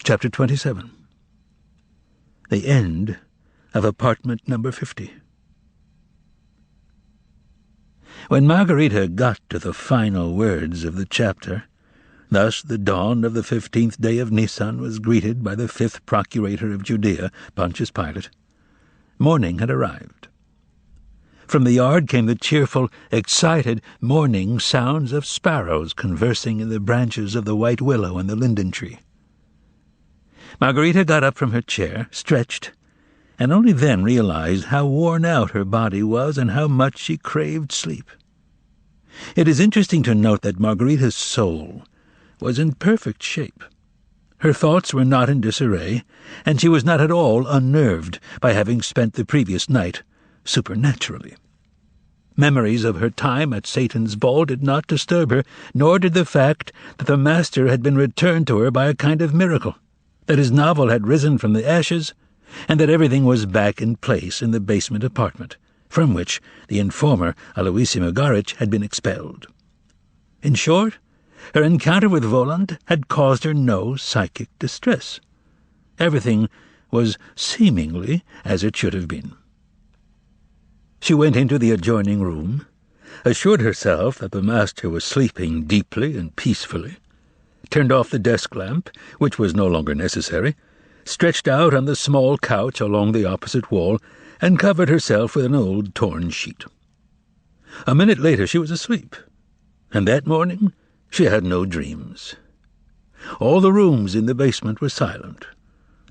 Chapter 27. The end of apartment number 50. When Margarita got to the final words of the chapter, thus the dawn of the 15th day of Nisan was greeted by the 5th procurator of Judea, Pontius Pilate, morning had arrived. From the yard came the cheerful, excited morning sounds of sparrows conversing in the branches of the white willow and the linden tree. Margarita got up from her chair, stretched, and only then realized how worn out her body was and how much she craved sleep. It is interesting to note that Margarita's soul was in perfect shape. Her thoughts were not in disarray, and she was not at all unnerved by having spent the previous night supernaturally. Memories of her time at Satan's ball did not disturb her, nor did the fact that the master had been returned to her by a kind of miracle, that his novel had risen from the ashes, and that everything was back in place in the basement apartment, from which the informer Aloisi Margari had been expelled. In short, her encounter with Voland had caused her no psychic distress. Everything was seemingly as it should have been. She went into the adjoining room, assured herself that the master was sleeping deeply and peacefully, turned off the desk lamp, which was no longer necessary, stretched out on the small couch along the opposite wall, and covered herself with an old torn sheet. A minute later she was asleep, and that morning she had no dreams. All the rooms in the basement were silent.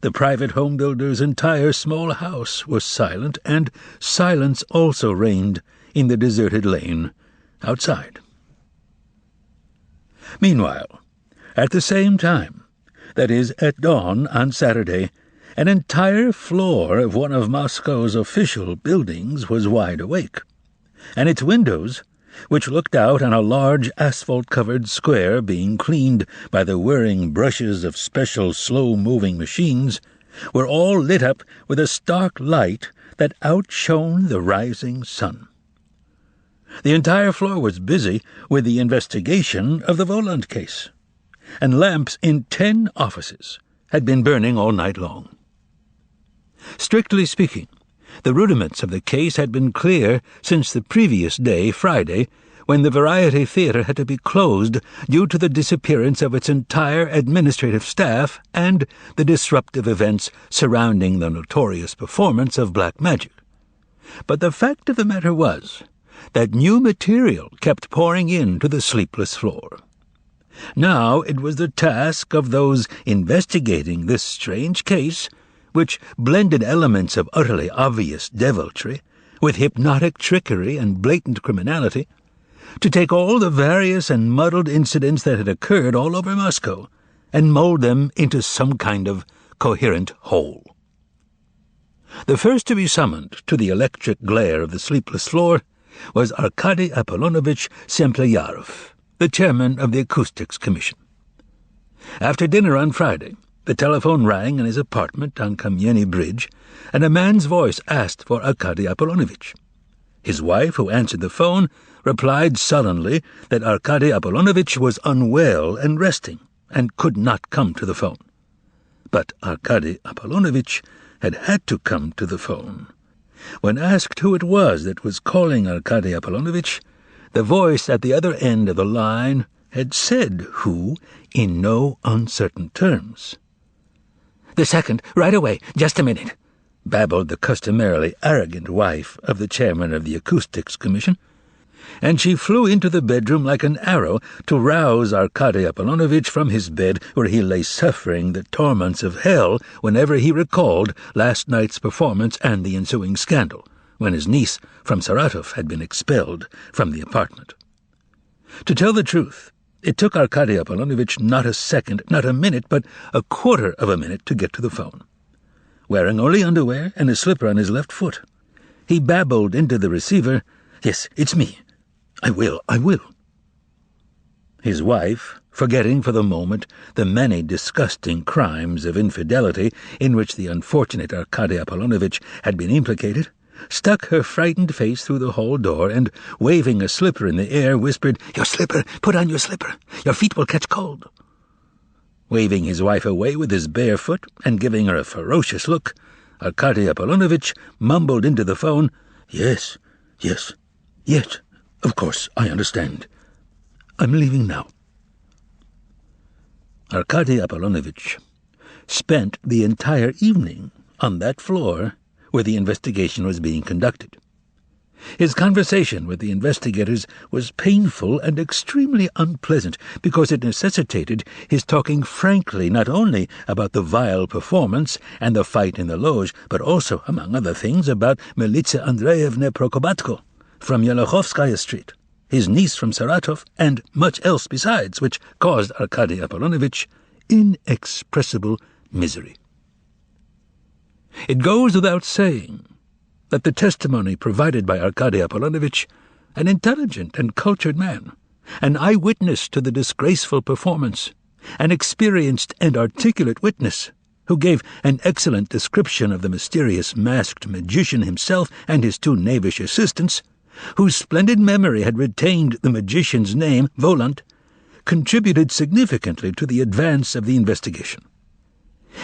The private home builder's entire small house was silent, and silence also reigned in the deserted lane outside. Meanwhile, at the same time, that is, at dawn on Saturday, an entire floor of one of Moscow's official buildings was wide awake, and its windows, which looked out on a large asphalt-covered square being cleaned by the whirring brushes of special slow-moving machines, were all lit up with a stark light that outshone the rising sun. The entire floor was busy with the investigation of the Voland case, and lamps in 10 offices had been burning all night long. Strictly speaking, the rudiments of the case had been clear since the previous day, Friday, when the Variety Theatre had to be closed due to the disappearance of its entire administrative staff and the disruptive events surrounding the notorious performance of black magic. But the fact of the matter was that new material kept pouring into the sleepless floor. Now it was the task of those investigating this strange case, which blended elements of utterly obvious deviltry with hypnotic trickery and blatant criminality, to take all the various and muddled incidents that had occurred all over Moscow and mold them into some kind of coherent whole. The first to be summoned to the electric glare of the sleepless floor was Arkady Apollonovitch Sempleyarov, the chairman of the Acoustics Commission. After dinner on Friday, the telephone rang in his apartment on Kamyeny Bridge, and a man's voice asked for Arkady Apollonovitch. His wife, who answered the phone, replied sullenly that Arkady Apollonovitch was unwell and resting, and could not come to the phone. But Arkady Apollonovitch had to come to the phone. When asked who it was that was calling Arkady Apollonovitch, the voice at the other end of the line had said who in no uncertain terms. "The second, right away, just a minute," babbled the customarily arrogant wife of the chairman of the Acoustics Commission, and she flew into the bedroom like an arrow to rouse Arkady Apollonovitch from his bed, where he lay suffering the torments of hell whenever he recalled last night's performance and the ensuing scandal, when his niece from Saratov had been expelled from the apartment. To tell the truth, it took Arkady Apollonovitch not a second, not a minute, but a quarter of a minute to get to the phone. Wearing only underwear and a slipper on his left foot, he babbled into the receiver, "Yes, it's me. I will. His wife, forgetting for the moment the many disgusting crimes of infidelity in which the unfortunate Arkady Apollonovitch had been implicated, stuck her frightened face through the hall door and, waving a slipper in the air, whispered, "Your slipper! Put on your slipper! Your feet will catch cold!" Waving his wife away with his bare foot and giving her a ferocious look, Arkady Apollonovitch mumbled into the phone, "Yes, of course, I understand. I'm leaving now." Arkady Apollonovitch spent the entire evening on that floor where the investigation was being conducted. His conversation with the investigators was painful and extremely unpleasant because it necessitated his talking frankly not only about the vile performance and the fight in the loge, but also, among other things, about Militsa Andreevna Prokobatko from Yelokhovskaya Street, his niece from Saratov, and much else besides, which caused Arkady Apollonovitch inexpressible misery. It goes without saying that the testimony provided by Arkady Apollonovitch, an intelligent and cultured man, an eyewitness to the disgraceful performance, an experienced and articulate witness, who gave an excellent description of the mysterious masked magician himself and his two knavish assistants, whose splendid memory had retained the magician's name, Volant, contributed significantly to the advance of the investigation.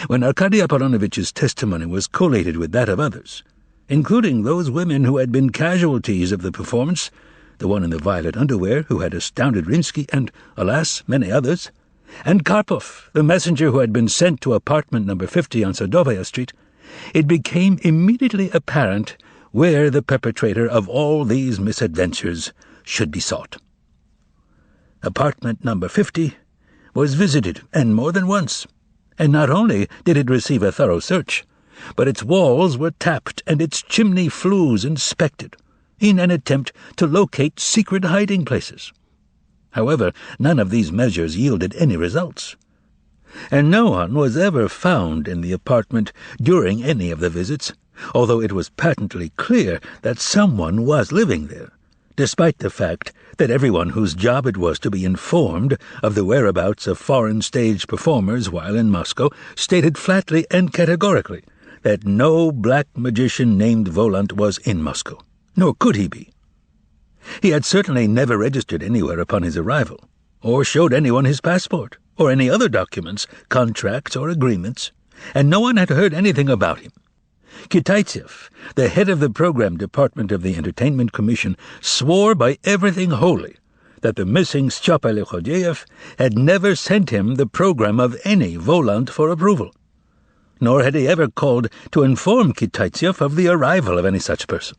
When Arkady Apollonovitch's testimony was collated with that of others, including those women who had been casualties of the performance, the one in the violet underwear who had astounded Rinsky, and, alas, many others, and Karpov, the messenger who had been sent to apartment number 50 on Sadovaya Street, it became immediately apparent where the perpetrator of all these misadventures should be sought. Apartment number 50 was visited, and more than once, and not only did it receive a thorough search, but its walls were tapped and its chimney flues inspected, in an attempt to locate secret hiding places. However, none of these measures yielded any results, and no one was ever found in the apartment during any of the visits, although it was patently clear that someone was living there, despite the fact that everyone whose job it was to be informed of the whereabouts of foreign stage performers while in Moscow stated flatly and categorically that no black magician named Volant was in Moscow, nor could he be. He had certainly never registered anywhere upon his arrival, or showed anyone his passport, or any other documents, contracts, or agreements, and no one had heard anything about him. Kitaitsev, the head of the program department of the Entertainment Commission, swore by everything holy that the missing Styopa Lekhodyev had never sent him the program of any Volant for approval, nor had he ever called to inform Kitaitsev of the arrival of any such person.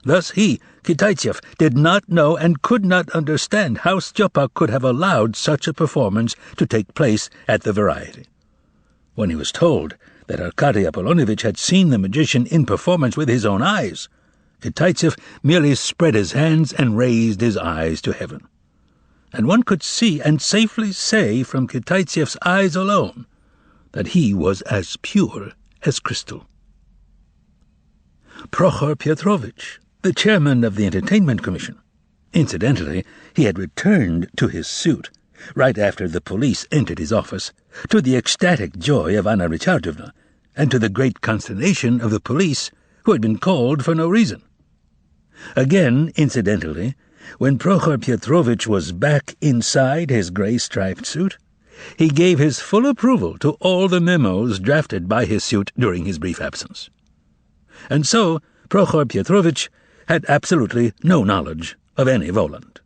Thus he, Kitaitsev, did not know and could not understand how Styopa could have allowed such a performance to take place at the Variety. When he was told that Arkady Apollonovitch had seen the magician in performance with his own eyes, Kitaitsev merely spread his hands and raised his eyes to heaven. And one could see and safely say from Kitaitsev's eyes alone that he was as pure as crystal. Prokhor Petrovitch, the chairman of the Entertainment Commission. Incidentally, he had returned to his suit right after the police entered his office, to the ecstatic joy of Anna Richardovna, and to the great consternation of the police, who had been called for no reason. Again, incidentally, when Prokhor Petrovitch was back inside his grey-striped suit, he gave his full approval to all the memos drafted by his suit during his brief absence. And so, Prokhor Petrovitch had absolutely no knowledge of any Volant.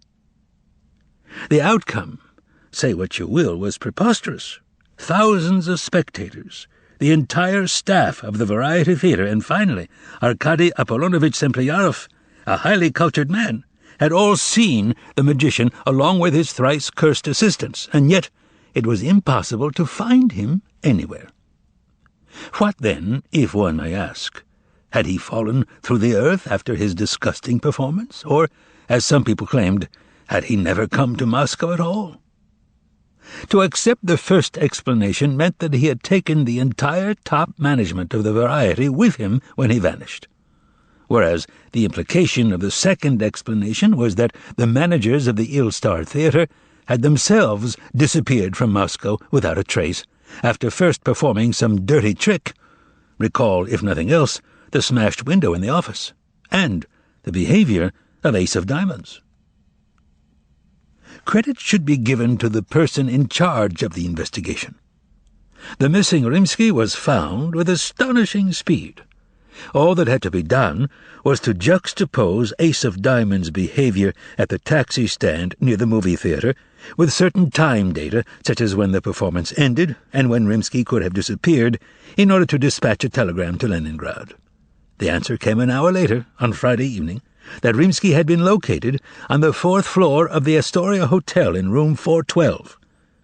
The outcome, say what you will, was preposterous. Thousands of spectators, the entire staff of the Variety Theatre, and finally Arkady Apollonovitch Sempleyarov, a highly cultured man, had all seen the magician along with his thrice-cursed assistants, and yet it was impossible to find him anywhere. What then, if one may ask? Had he fallen through the earth after his disgusting performance? Or, as some people claimed, had he never come to Moscow at all? To accept the first explanation meant that he had taken the entire top management of the Variety with him when he vanished, whereas the implication of the second explanation was that the managers of the Ill-Star Theatre had themselves disappeared from Moscow without a trace, after first performing some dirty trick. Recall, if nothing else, the smashed window in the office, and the behavior of Ace of Diamonds. credit should be given to the person in charge of the investigation. The missing Rimsky was found with astonishing speed. All that had to be done was to juxtapose Ace of Diamonds' behavior at the taxi stand near the movie theater with certain time data, such as when the performance ended and when Rimsky could have disappeared, in order to dispatch a telegram to Leningrad. The answer came an hour later, on Friday evening, that Rimsky had been located on the 4th floor of the Astoria Hotel in room 412,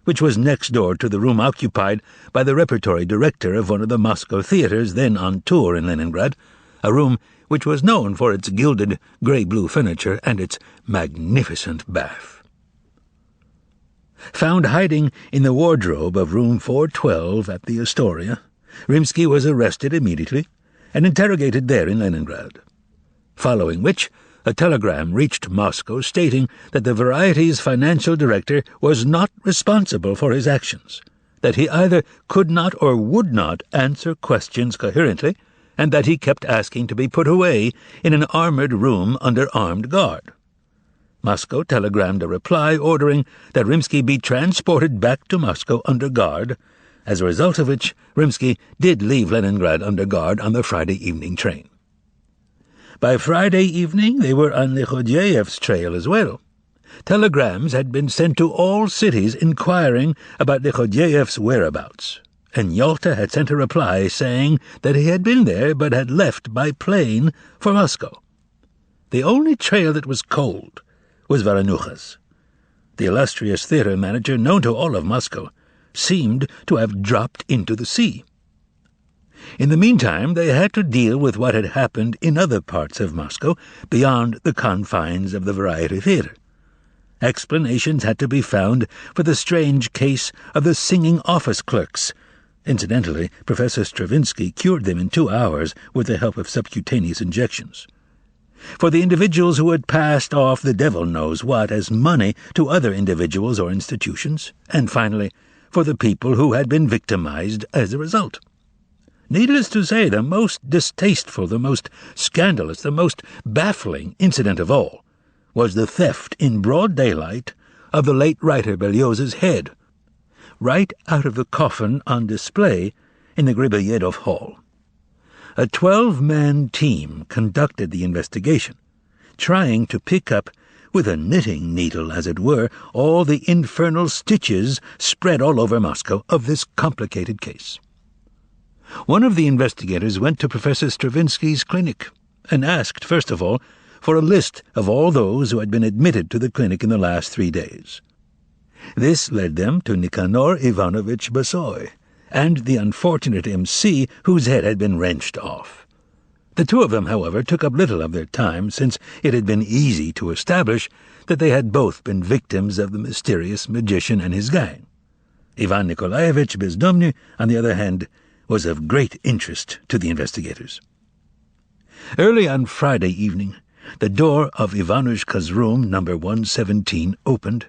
which was next door to the room occupied by the repertory director of one of the Moscow theaters then on tour in Leningrad, a room which was known for its gilded grey-blue furniture and its magnificent bath. Found hiding in the wardrobe of room 412 at the Astoria, Rimsky was arrested immediately and interrogated there in Leningrad. Following which, a telegram reached Moscow stating that the Variety's financial director was not responsible for his actions, that he either could not or would not answer questions coherently, and that he kept asking to be put away in an armored room under armed guard. Moscow telegrammed a reply ordering that Rimsky be transported back to Moscow under guard, as a result of which Rimsky did leave Leningrad under guard on the Friday evening train. By Friday evening they were on Likhodeyev's trail as well. Telegrams had been sent to all cities inquiring about Likhodeyev's whereabouts, and Yalta had sent a reply saying that he had been there but had left by plane for Moscow. The only trail that was cold was Varanucha's. The illustrious theater manager, known to all of Moscow, seemed to have dropped into the sea. In the meantime, they had to deal with what had happened in other parts of Moscow beyond the confines of the Variety Theater. Explanations had to be found for the strange case of the singing office clerks. Incidentally, Professor Stravinsky cured them in 2 hours with the help of subcutaneous injections. For the individuals who had passed off the devil knows what as money to other individuals or institutions, and finally, for the people who had been victimized as a result. Needless to say, the most distasteful, the most scandalous, the most baffling incident of all was the theft in broad daylight of the late writer Berlioz's head, right out of the coffin on display in the Griboyedov Hall. A 12-man team conducted the investigation, trying to pick up, with a knitting needle as it were, all the infernal stitches spread all over Moscow of this complicated case. One of the investigators went to Professor Stravinsky's clinic and asked, first of all, for a list of all those who had been admitted to the clinic in the last 3 days. This led them to Nikanor Ivanovich Basoy and the unfortunate MC whose head had been wrenched off. The two of them, however, took up little of their time, since it had been easy to establish that they had both been victims of the mysterious magician and his gang. Ivan Nikolaevich Bezdomny, on the other hand, was of great interest to the investigators. Early on Friday evening, the door of Ivanushka's room, number 117, opened,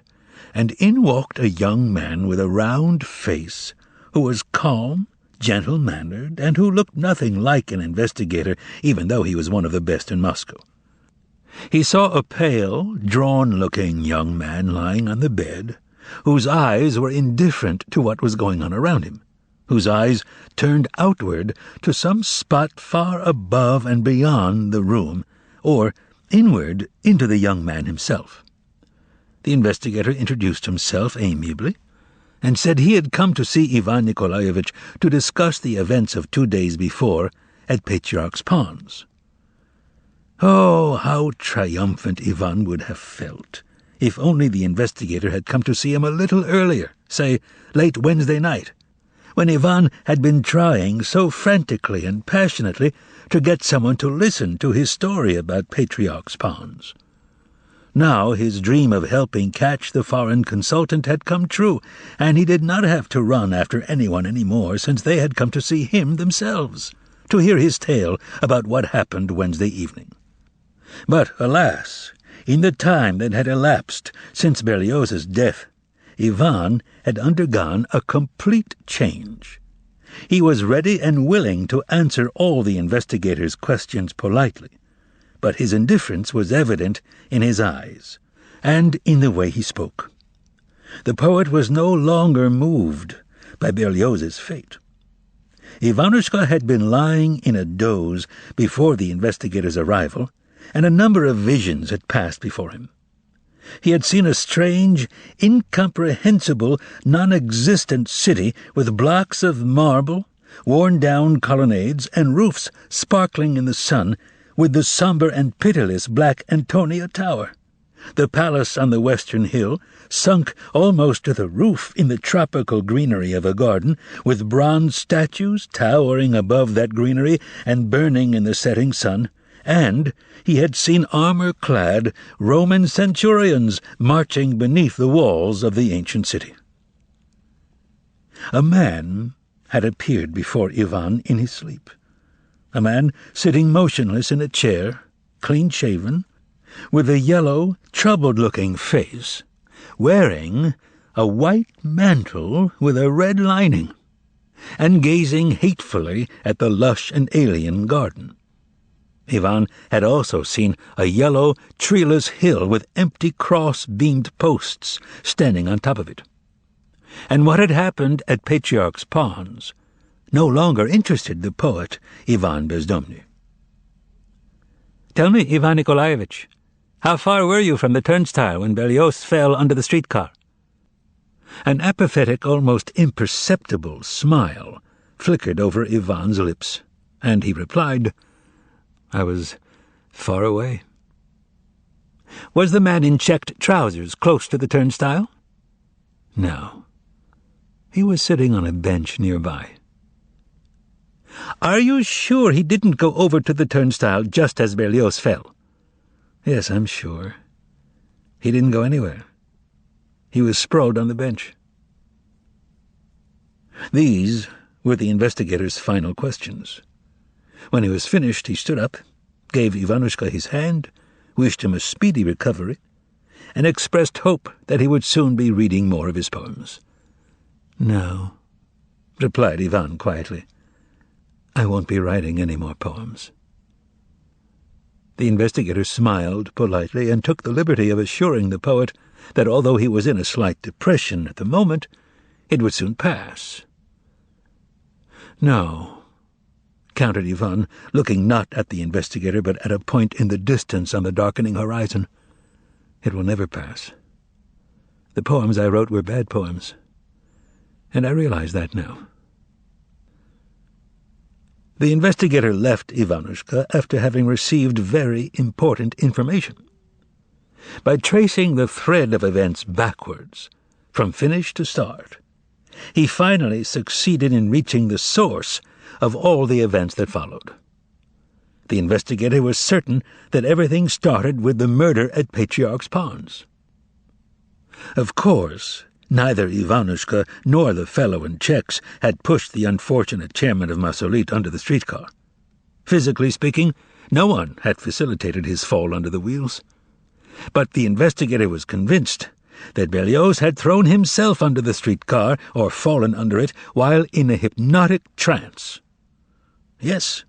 and in walked a young man with a round face, who was calm, gentle-mannered, and who looked nothing like an investigator, even though he was one of the best in Moscow. He saw a pale, drawn-looking young man lying on the bed, whose eyes were indifferent to what was going on around him, whose eyes turned outward to some spot far above and beyond the room, or inward into the young man himself. The investigator introduced himself amiably, and said he had come to see Ivan Nikolaevich to discuss the events of 2 days before at Patriarch's Ponds. Oh, how triumphant Ivan would have felt if only the investigator had come to see him a little earlier, say, late Wednesday night, when Ivan had been trying so frantically and passionately to get someone to listen to his story about Patriarch's Ponds. Now his dream of helping catch the foreign consultant had come true, and he did not have to run after anyone any more, since they had come to see him themselves, to hear his tale about what happened Wednesday evening. But, alas, in the time that had elapsed since Berlioz's death, Ivan had undergone a complete change. He was ready and willing to answer all the investigators' questions politely, but his indifference was evident in his eyes, and in the way he spoke. The poet was no longer moved by Berlioz's fate. Ivanushka had been lying in a doze before the investigator's arrival, and a number of visions had passed before him. He had seen a strange, incomprehensible, non-existent city with blocks of marble, worn-down colonnades, and roofs sparkling in the sun, with the sombre and pitiless Black Antonia Tower. The palace on the western hill, sunk almost to the roof in the tropical greenery of a garden, with bronze statues towering above that greenery and burning in the setting sun, and he had seen armor-clad Roman centurions marching beneath the walls of the ancient city. A man had appeared before Ivan in his sleep. A man sitting motionless in a chair, clean-shaven, with a yellow, troubled-looking face, wearing a white mantle with a red lining, and gazing hatefully at the lush and alien garden. Ivan had also seen a yellow, treeless hill with empty cross-beamed posts standing on top of it. And what had happened at Patriarch's Ponds no longer interested the poet Ivan Bezdomny. "Tell me, Ivan Nikolaevich, how far were you from the turnstile when Berlioz fell under the streetcar?" An apathetic, almost imperceptible smile flickered over Ivan's lips, and he replied, "I was far away." "Was the man in checked trousers close to the turnstile?" "No. He was sitting on a bench nearby." "Are you sure he didn't go over to the turnstile just as Berlioz fell?" "Yes, I'm sure. He didn't go anywhere. He was sprawled on the bench." These were the investigator's final questions. When he was finished, he stood up, gave Ivanushka his hand, wished him a speedy recovery, and expressed hope that he would soon be reading more of his poems. "No," replied Ivan quietly. "I won't be writing any more poems." The investigator smiled politely and took the liberty of assuring the poet that although he was in a slight depression at the moment, it would soon pass. "No," countered Ivan, looking not at the investigator but at a point in the distance on the darkening horizon. "It will never pass. The poems I wrote were bad poems, and I realize that now." The investigator left Ivanushka after having received very important information. By tracing the thread of events backwards, from finish to start, he finally succeeded in reaching the source of all the events that followed. The investigator was certain that everything started with the murder at Patriarch's Ponds. Of course, neither Ivanushka nor the fellow in checks had pushed the unfortunate chairman of Masolit under the streetcar. Physically speaking, no one had facilitated his fall under the wheels. But the investigator was convinced that Berlioz had thrown himself under the streetcar, or fallen under it, while in a hypnotic trance. Yes,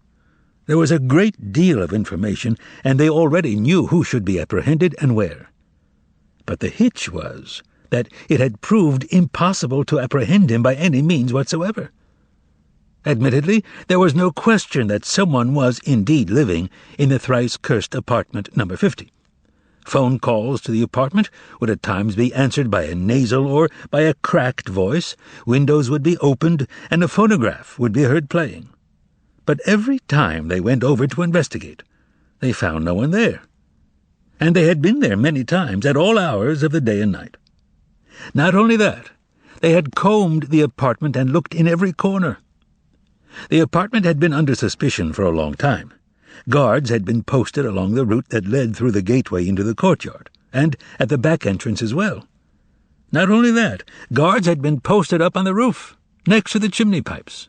there was a great deal of information, and they already knew who should be apprehended and where. But the hitch was that it had proved impossible to apprehend him by any means whatsoever. Admittedly, there was no question that someone was indeed living in the thrice-cursed apartment number 50. Phone calls to the apartment would at times be answered by a nasal or by a cracked voice, windows would be opened, and a phonograph would be heard playing. But every time they went over to investigate, they found no one there. And they had been there many times, at all hours of the day and night. Not only that, they had combed the apartment and looked in every corner. The apartment had been under suspicion for a long time. Guards had been posted along the route that led through the gateway into the courtyard, and at the back entrance as well. Not only that, guards had been posted up on the roof, next to the chimney pipes.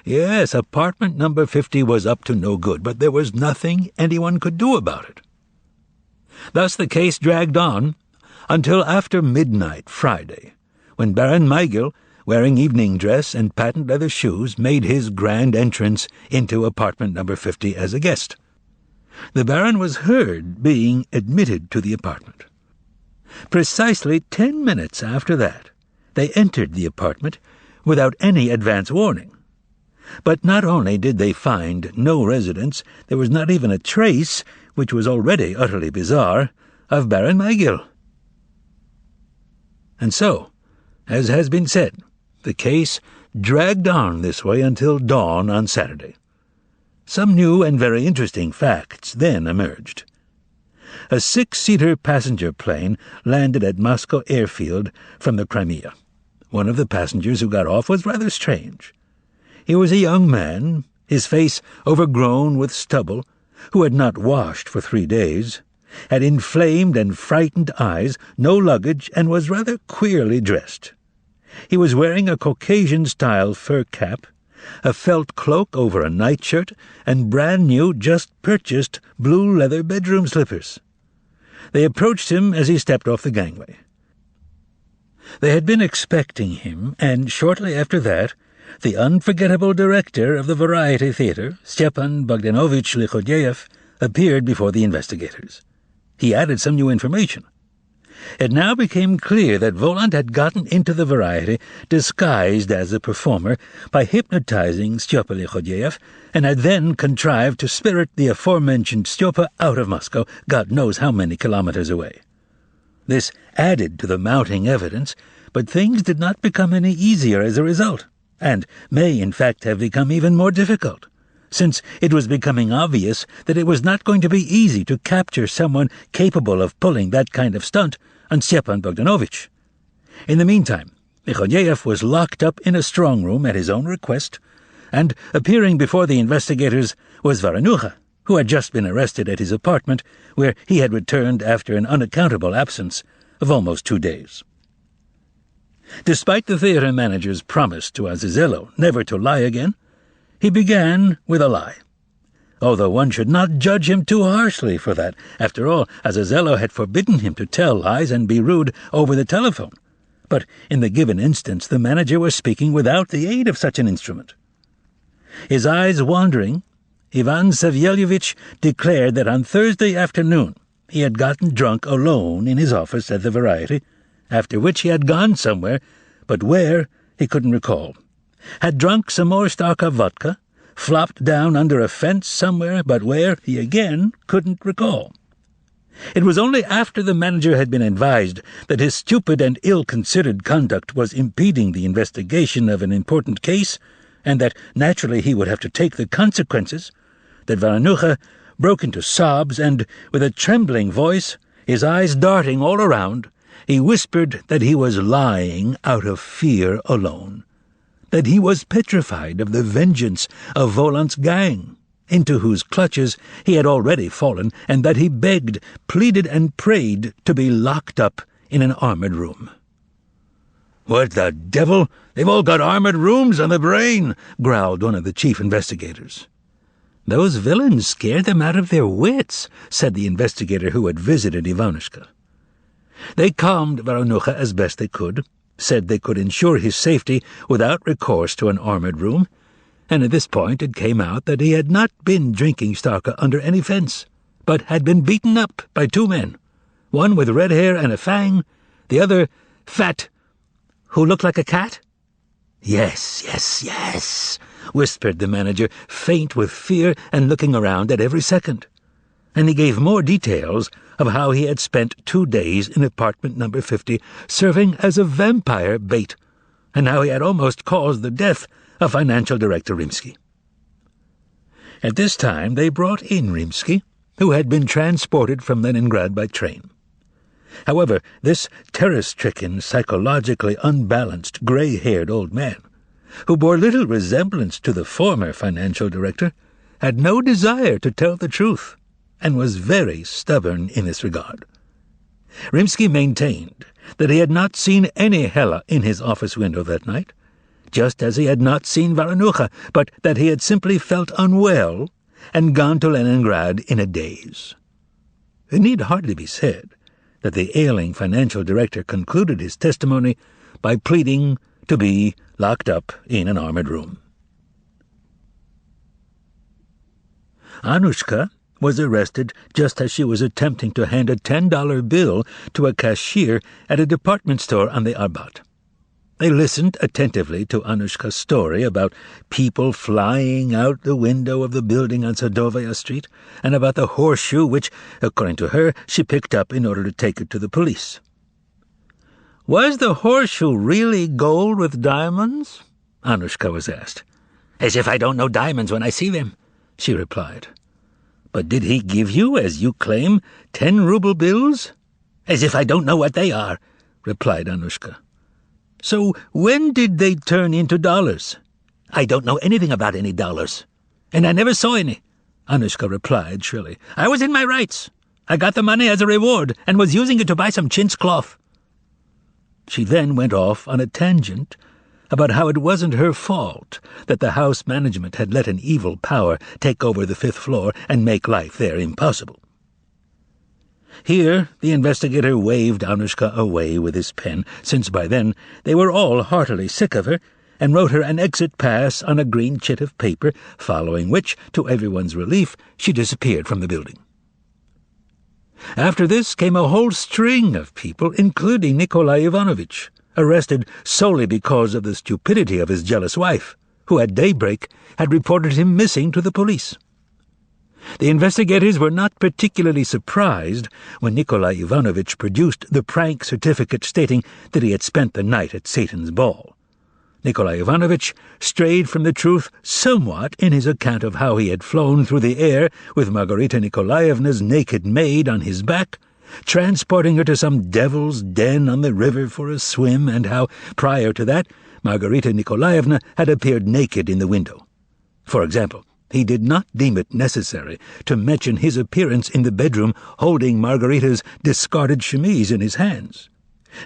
Yes, apartment number 50 was up to no good, but there was nothing anyone could do about it. Thus the case dragged on until after midnight Friday, when Baron Mikhail, wearing evening dress and patent leather shoes, made his grand entrance into apartment number 50 as a guest. The Baron was heard being admitted to the apartment. Precisely 10 minutes after that, they entered the apartment without any advance warning. But not only did they find no residence, there was not even a trace, which was already utterly bizarre, of Baron Mikhail. And so, as has been said, the case dragged on this way until dawn on Saturday. Some new and very interesting facts then emerged. A 6-seater passenger plane landed at Moscow airfield from the Crimea. One of the passengers who got off was rather strange. He was a young man, his face overgrown with stubble, who had not washed for 3 days, had inflamed and frightened eyes, no luggage, and was rather queerly dressed. He was wearing a Caucasian-style fur cap, a felt cloak over a nightshirt, and brand-new, just-purchased blue leather bedroom slippers. They approached him as he stepped off the gangway. They had been expecting him, and shortly after that, the unforgettable director of the Variety Theatre, Stepan Bogdanovich Lichodyev, appeared before the investigators. He added some new information. It now became clear that Volant had gotten into the Variety disguised as a performer by hypnotizing Stepan Lichodyev, and had then contrived to spirit the aforementioned Stepa out of Moscow, God knows how many kilometers away. This added to the mounting evidence, but things did not become any easier as a result, and may in fact have become even more difficult, since it was becoming obvious that it was not going to be easy to capture someone capable of pulling that kind of stunt on Stepan Bogdanovich. In the meantime, Lichodyev was locked up in a strong room at his own request, and appearing before the investigators was Varanucha, who had just been arrested at his apartment, where he had returned after an unaccountable absence of almost 2 days. Despite the theatre manager's promise to Azazello never to lie again, he began with a lie. Although one should not judge him too harshly for that. After all, Azazello had forbidden him to tell lies and be rude over the telephone. But in the given instance, the manager was speaking without the aid of such an instrument. His eyes wandering, Ivan Savyelyevich declared that on Thursday afternoon he had gotten drunk alone in his office at the Variety, after which he had gone somewhere, but where he couldn't recall. Had drunk some more Starka vodka, flopped down under a fence somewhere, but where he again couldn't recall. It was only after the manager had been advised that his stupid and ill-considered conduct was impeding the investigation of an important case, and that naturally he would have to take the consequences, that Varanucha broke into sobs, and, with a trembling voice, his eyes darting all around, he whispered that he was lying out of fear alone, that he was petrified of the vengeance of Volant's gang, into whose clutches he had already fallen, and that he begged, pleaded, and prayed to be locked up in an armored room. "What the devil? They've all got armored rooms on the brain," growled one of the chief investigators. "Those villains scared them out of their wits," said the investigator who had visited Ivanushka. They calmed Varanucha as best they could, said they could ensure his safety without recourse to an armored room, and at this point it came out that he had not been drinking Starka under any fence, but had been beaten up by 2 men, one with red hair and a fang, the other fat, who looked like a cat. Yes, whispered the manager, faint with fear and looking around at every second. And he gave more details of how he had spent 2 days in apartment number 50 serving as a vampire bait, and how he had almost caused the death of financial director Rimsky. At this time they brought in Rimsky, who had been transported from Leningrad by train. However, this terror-stricken, psychologically unbalanced, grey-haired old man, who bore little resemblance to the former financial director, had no desire to tell the truth, and was very stubborn in this regard. Rimsky maintained that he had not seen any Hella in his office window that night, just as he had not seen Varanucha, but that he had simply felt unwell and gone to Leningrad in a daze. It need hardly be said that the ailing financial director concluded his testimony by pleading to be locked up in an armored room. Anushka, was arrested just as she was attempting to hand a $10 bill to a cashier at a department store on the Arbat. They listened attentively to Anushka's story about people flying out the window of the building on Sadovaya Street and about the horseshoe which, according to her, she picked up in order to take it to the police. "Was the horseshoe really gold with diamonds?" Anushka was asked. "As if I don't know diamonds when I see them," she replied. "But did he give you, as you claim, 10-ruble bills?" "As if I don't know what they are," replied Anushka. "So when did they turn into dollars?" "I don't know anything about any dollars. And I never saw any," Anushka replied shrilly. "I was in my rights. I got the money as a reward and was using it to buy some chintz cloth." She then went off on a tangent about how it wasn't her fault that the house management had let an evil power take over the 5th floor and make life there impossible. Here the investigator waved Anushka away with his pen, since by then they were all heartily sick of her, and wrote her an exit pass on a green chit of paper, following which, to everyone's relief, she disappeared from the building. After this came a whole string of people, including Nikolai Ivanovich, arrested solely because of the stupidity of his jealous wife, who at daybreak had reported him missing to the police. The investigators were not particularly surprised when Nikolai Ivanovich produced the prank certificate stating that he had spent the night at Satan's ball. Nikolai Ivanovich strayed from the truth somewhat in his account of how he had flown through the air with Margarita Nikolaevna's naked maid on his back, transporting her to some devil's den on the river for a swim, and how, prior to that, Margarita Nikolaevna had appeared naked in the window. For example, he did not deem it necessary to mention his appearance in the bedroom holding Margarita's discarded chemise in his hands.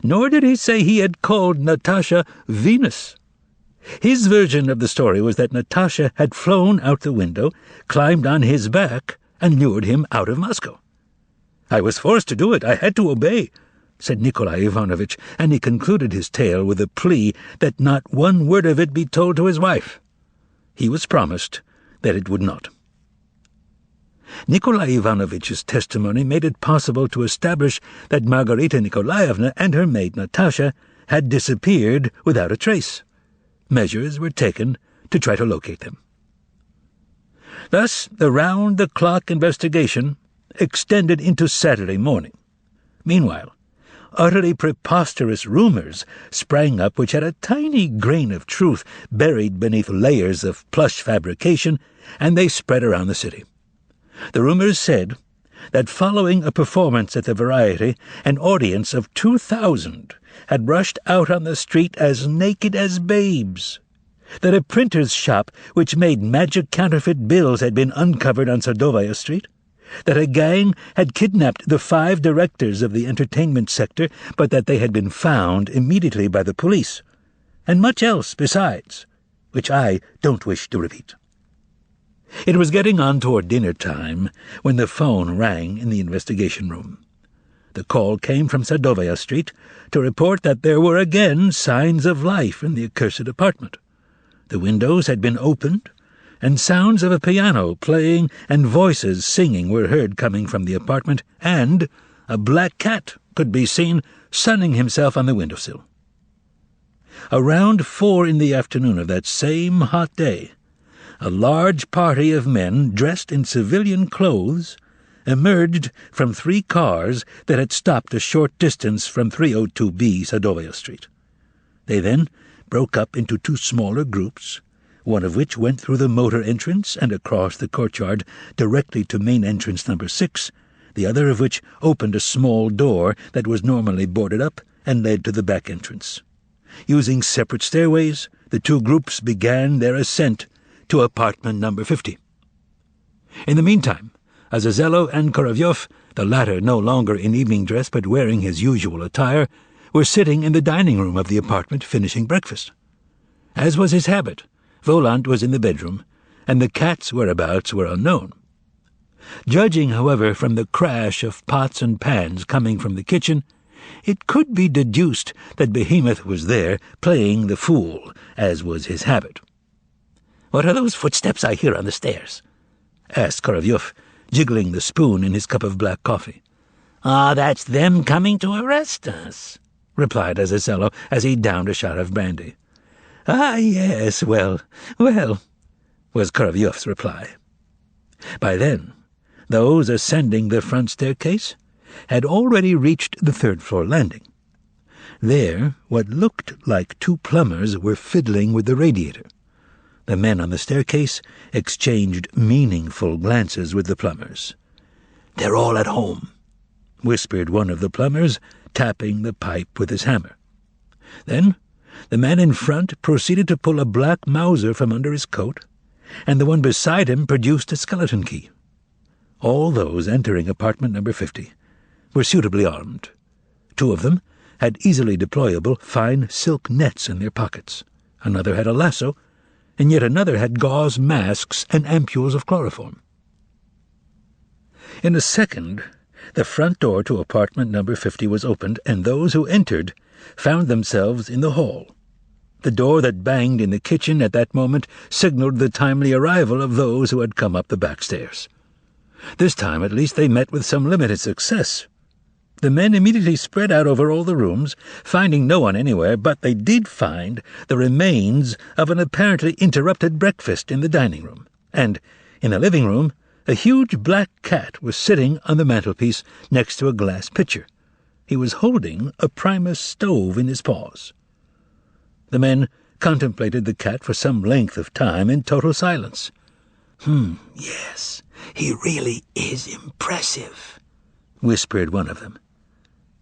Nor did he say he had called Natasha Venus. His version of the story was that Natasha had flown out the window, climbed on his back, and lured him out of Moscow. "I was forced to do it. I had to obey," said Nikolai Ivanovich, and he concluded his tale with a plea that not one word of it be told to his wife. He was promised that it would not. Nikolai Ivanovich's testimony made it possible to establish that Margarita Nikolaevna and her maid Natasha had disappeared without a trace. Measures were taken to try to locate them. Thus, the round-the-clock investigation extended into Saturday morning. Meanwhile, utterly preposterous rumors sprang up which had a tiny grain of truth buried beneath layers of plush fabrication, and they spread around the city. The rumors said that following a performance at the Variety, an audience of 2,000 had rushed out on the street as naked as babes, that a printer's shop which made magic counterfeit bills had been uncovered on Sadovaya Street, that a gang had kidnapped the 5 directors of the entertainment sector, but that they had been found immediately by the police, and much else besides, which I don't wish to repeat. It was getting on toward dinner time when the phone rang in the investigation room. The call came from Sadovaya Street to report that there were again signs of life in the accursed apartment. The windows had been opened, and sounds of a piano playing and voices singing were heard coming from the apartment, and a black cat could be seen sunning himself on the windowsill. Around 4 in the afternoon of that same hot day, a large party of men dressed in civilian clothes emerged from 3 cars that had stopped a short distance from 302B Sadovaya Street. They then broke up into 2 smaller groups, one of which went through the motor entrance and across the courtyard directly to main entrance number 6, the other of which opened a small door that was normally boarded up and led to the back entrance. Using separate stairways, the 2 groups began their ascent to apartment number 50. In the meantime, Azazello and Korovyov, the latter no longer in evening dress but wearing his usual attire, were sitting in the dining room of the apartment finishing breakfast. As was his habit, Volant was in the bedroom, and the cat's whereabouts were unknown. Judging, however, from the crash of pots and pans coming from the kitchen, it could be deduced that Behemoth was there playing the fool, as was his habit. "What are those footsteps I hear on the stairs?" asked Korovyov, jiggling the spoon in his cup of black coffee. "Ah, that's them coming to arrest us," replied Azazello as he downed a shot of brandy. "Ah, yes, well, was Korolyov's reply. By then, those ascending the front staircase had already reached the third-floor landing. There, what looked like two plumbers were fiddling with the radiator. The men on the staircase exchanged meaningful glances with the plumbers. "They're all at home," whispered one of the plumbers, tapping the pipe with his hammer. Then the man in front proceeded to pull a black Mauser from under his coat, and the one beside him produced a skeleton key. All those entering apartment number 50 were suitably armed. Two of them had easily deployable fine silk nets in their pockets. Another had a lasso, and yet another had gauze masks and ampules of chloroform. In a second, the front door to apartment number 50 was opened, and those who entered found themselves in the hall. The door that banged in the kitchen at that moment signaled the timely arrival of those who had come up the back stairs. This time, at least, they met with some limited success. The men immediately spread out over all the rooms, finding no one anywhere, but they did find the remains of an apparently interrupted breakfast in the dining room, and, in the living room, a huge black cat was sitting on the mantelpiece next to a glass pitcher. He was holding a Primus stove in his paws. The men contemplated the cat for some length of time in total silence. "Yes, he really is impressive," whispered one of them.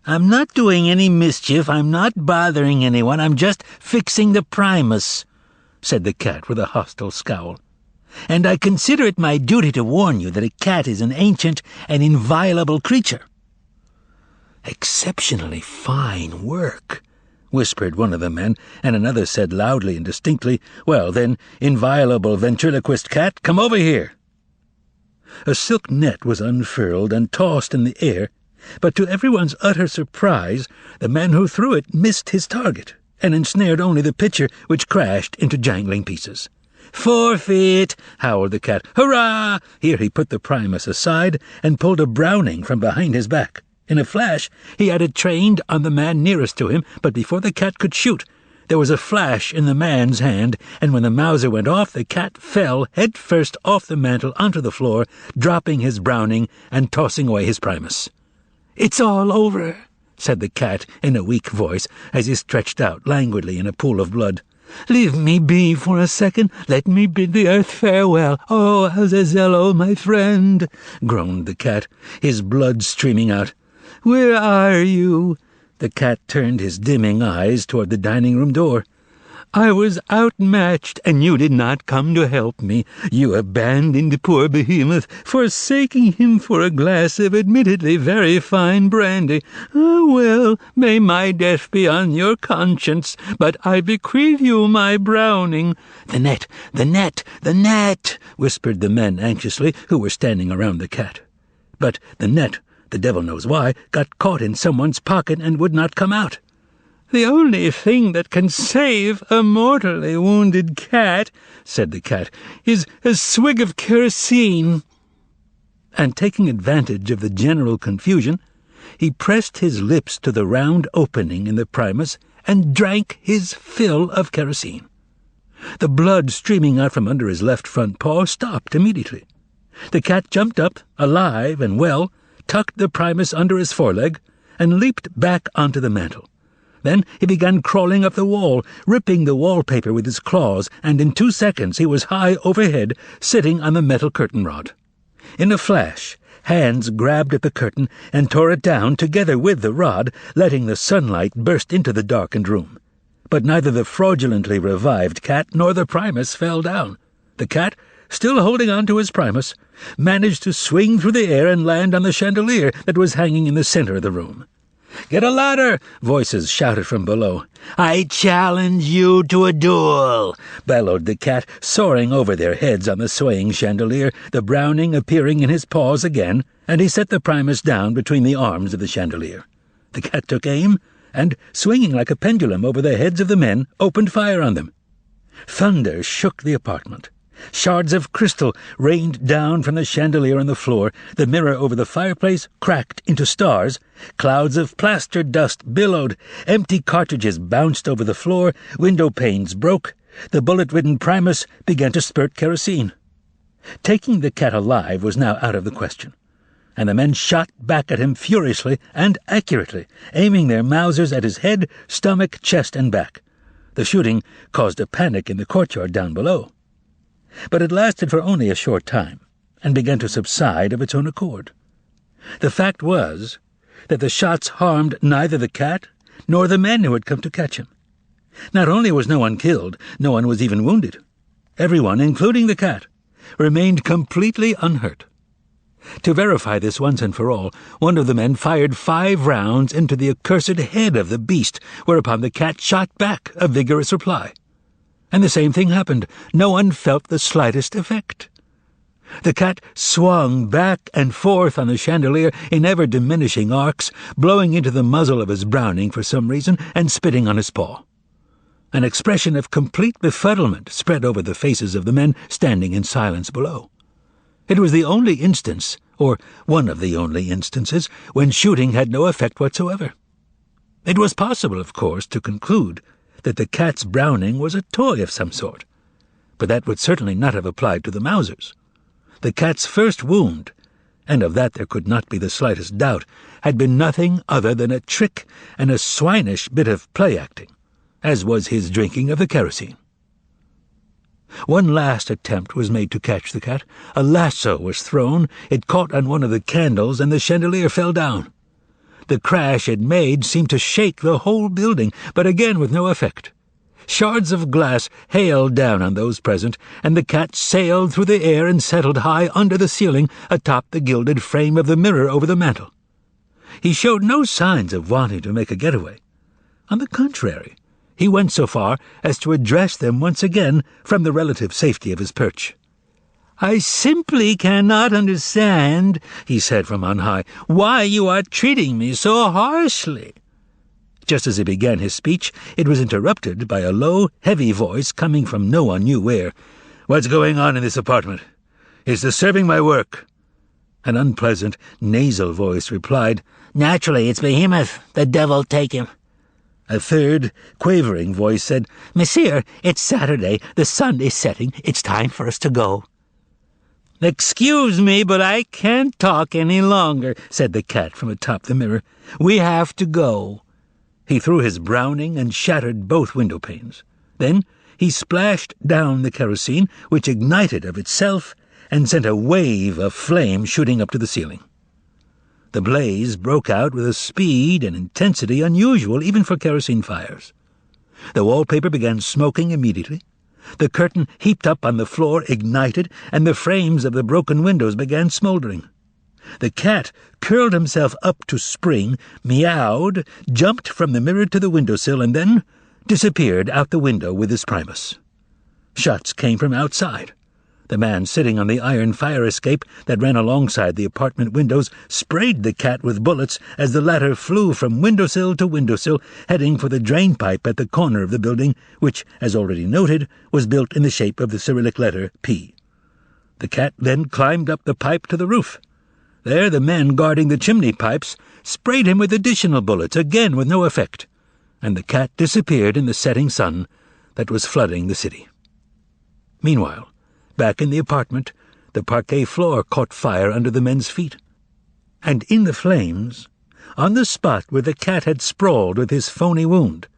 "I'm not doing any mischief, I'm not bothering anyone, I'm just fixing the Primus," said the cat with a hostile scowl. "And I consider it my duty to warn you that a cat is an ancient and inviolable creature." "Exceptionally fine work," whispered one of the men, and another said loudly and distinctly, "Well, then, inviolable ventriloquist cat, come over here." A silk net was unfurled and tossed in the air, but to everyone's utter surprise, the man who threw it missed his target, and ensnared only the pitcher, which crashed into jangling pieces. "Forfeit!" howled the cat. "Hurrah!" Here he put the Primus aside and pulled a Browning from behind his back. In a flash, he had it trained on the man nearest to him, but before the cat could shoot, there was a flash in the man's hand, and when the Mauser went off, the cat fell head-first off the mantel onto the floor, dropping his Browning and tossing away his Primus. "It's all over," said the cat in a weak voice as he stretched out languidly in a pool of blood. "Leave me be for a second. Let me bid the earth farewell. Oh, Azazello, my friend," groaned the cat, his blood streaming out. "Where are you?" The cat turned his dimming eyes toward the dining-room door. "I was outmatched, and you did not come to help me. You abandoned poor behemoth, forsaking him for a glass of admittedly very fine brandy. Well, may my death be on your conscience, but I bequeath you my Browning." "The net, the net, the net," whispered the men anxiously, who were standing around the cat. But the net, the devil knows why, got caught in someone's pocket and would not come out. "The only thing that can save a mortally wounded cat," said the cat, "is a swig of kerosene." And taking advantage of the general confusion, he pressed his lips to the round opening in the Primus and drank his fill of kerosene. The blood streaming out from under his left front paw stopped immediately. The cat jumped up, alive and well, tucked the Primus under his foreleg, and leaped back onto the mantel. Then he began crawling up the wall, ripping the wallpaper with his claws, and in 2 seconds he was high overhead, sitting on the metal curtain rod. In a flash, hands grabbed at the curtain and tore it down together with the rod, letting the sunlight burst into the darkened room. But neither the fraudulently revived cat nor the Primus fell down. The cat, still holding on to his Primus, managed to swing through the air and land on the chandelier that was hanging in the center of the room. "Get a ladder!" voices shouted from below. "I challenge you to a duel!" bellowed the cat, soaring over their heads on the swaying chandelier, the Browning appearing in his paws again, and he set the Primus down between the arms of the chandelier. The cat took aim, and, swinging like a pendulum over the heads of the men, opened fire on them. Thunder shook the apartment. Shards of crystal rained down from the chandelier on the floor, the mirror over the fireplace cracked into stars, clouds of plaster dust billowed, empty cartridges bounced over the floor, window panes broke, the bullet-ridden Primus began to spurt kerosene. Taking the cat alive was now out of the question, and the men shot back at him furiously and accurately, aiming their Mausers at his head, stomach, chest, and back. The shooting caused a panic in the courtyard down below. But it lasted for only a short time, and began to subside of its own accord. The fact was that the shots harmed neither the cat nor the men who had come to catch him. Not only was no one killed, no one was even wounded. Everyone, including the cat, remained completely unhurt. To verify this once and for all, one of the men fired 5 rounds into the accursed head of the beast, whereupon the cat shot back a vigorous reply. And the same thing happened. No one felt the slightest effect. The cat swung back and forth on the chandelier in ever-diminishing arcs, blowing into the muzzle of his Browning for some reason and spitting on his paw. An expression of complete befuddlement spread over the faces of the men standing in silence below. It was the only instance, or one of the only instances, when shooting had no effect whatsoever. It was possible, of course, to conclude that the cat's Browning was a toy of some sort, but that would certainly not have applied to the Mausers. The cat's first wound, and of that there could not be the slightest doubt, had been nothing other than a trick and a swinish bit of play-acting, as was his drinking of the kerosene. One last attempt was made to catch the cat. A lasso was thrown, it caught on one of the candles, and the chandelier fell down. The crash it made seemed to shake the whole building, but again with no effect. Shards of glass hailed down on those present, and the cat sailed through the air and settled high under the ceiling atop the gilded frame of the mirror over the mantel. He showed no signs of wanting to make a getaway. On the contrary, he went so far as to address them once again from the relative safety of his perch. "I simply cannot understand," he said from on high, "why you are treating me so harshly." Just as he began his speech, it was interrupted by a low, heavy voice coming from no one knew where. "What's going on in this apartment? It's disturbing my work." An unpleasant, nasal voice replied, "Naturally, it's Behemoth. The devil take him." A third, quavering voice said, "Monsieur, it's Saturday. The sun is setting. It's time for us to go." "Excuse me, but I can't talk any longer," said the cat from atop the mirror. "We have to go." He threw his Browning and shattered both window panes. Then he splashed down the kerosene, which ignited of itself and sent a wave of flame shooting up to the ceiling. The blaze broke out with a speed and intensity unusual even for kerosene fires. The wallpaper began smoking immediately. The curtain heaped up on the floor ignited, and the frames of the broken windows began smoldering. The cat curled himself up to spring, meowed, jumped from the mirror to the windowsill, and then disappeared out the window with his Primus. Shots came from outside. The man sitting on the iron fire escape that ran alongside the apartment windows sprayed the cat with bullets as the latter flew from windowsill to windowsill, heading for the drain pipe at the corner of the building, which, as already noted, was built in the shape of the Cyrillic letter P. The cat then climbed up the pipe to the roof. There the men guarding the chimney pipes sprayed him with additional bullets, again with no effect, and the cat disappeared in the setting sun that was flooding the city. Meanwhile, back in the apartment, the parquet floor caught fire under the men's feet. And in the flames, on the spot where the cat had sprawled with his phony wound,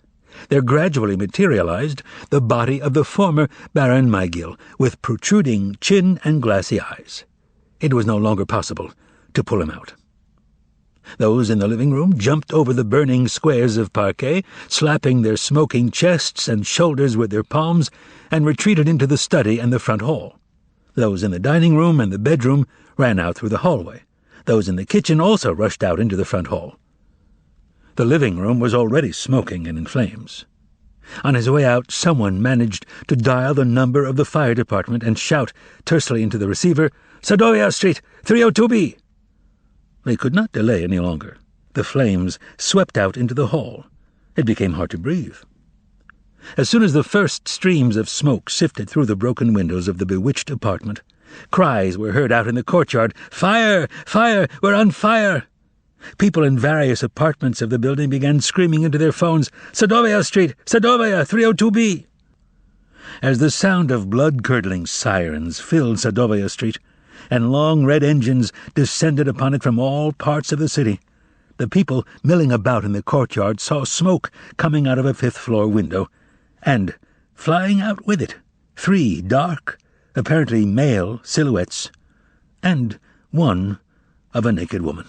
there gradually materialized the body of the former Baron Mikhail, with protruding chin and glassy eyes. It was no longer possible to pull him out. Those in the living room jumped over the burning squares of parquet, slapping their smoking chests and shoulders with their palms, and retreated into the study and the front hall. Those in the dining room and the bedroom ran out through the hallway. Those in the kitchen also rushed out into the front hall. The living room was already smoking and in flames. On his way out, someone managed to dial the number of the fire department and shout tersely into the receiver, "Sadoya Street, 302B." They could not delay any longer. The flames swept out into the hall. It became hard to breathe. As soon as the first streams of smoke sifted through the broken windows of the bewitched apartment, cries were heard out in the courtyard. "Fire! Fire! We're on fire!" People in various apartments of the building began screaming into their phones, "Sadovaya Street! Sadovaya! 302B!" As the sound of blood-curdling sirens filled Sadovaya Street, and long red engines descended upon it from all parts of the city, the people milling about in the courtyard saw smoke coming out of a fifth-floor window, and, flying out with it, 3 dark, apparently male silhouettes, and one of a naked woman.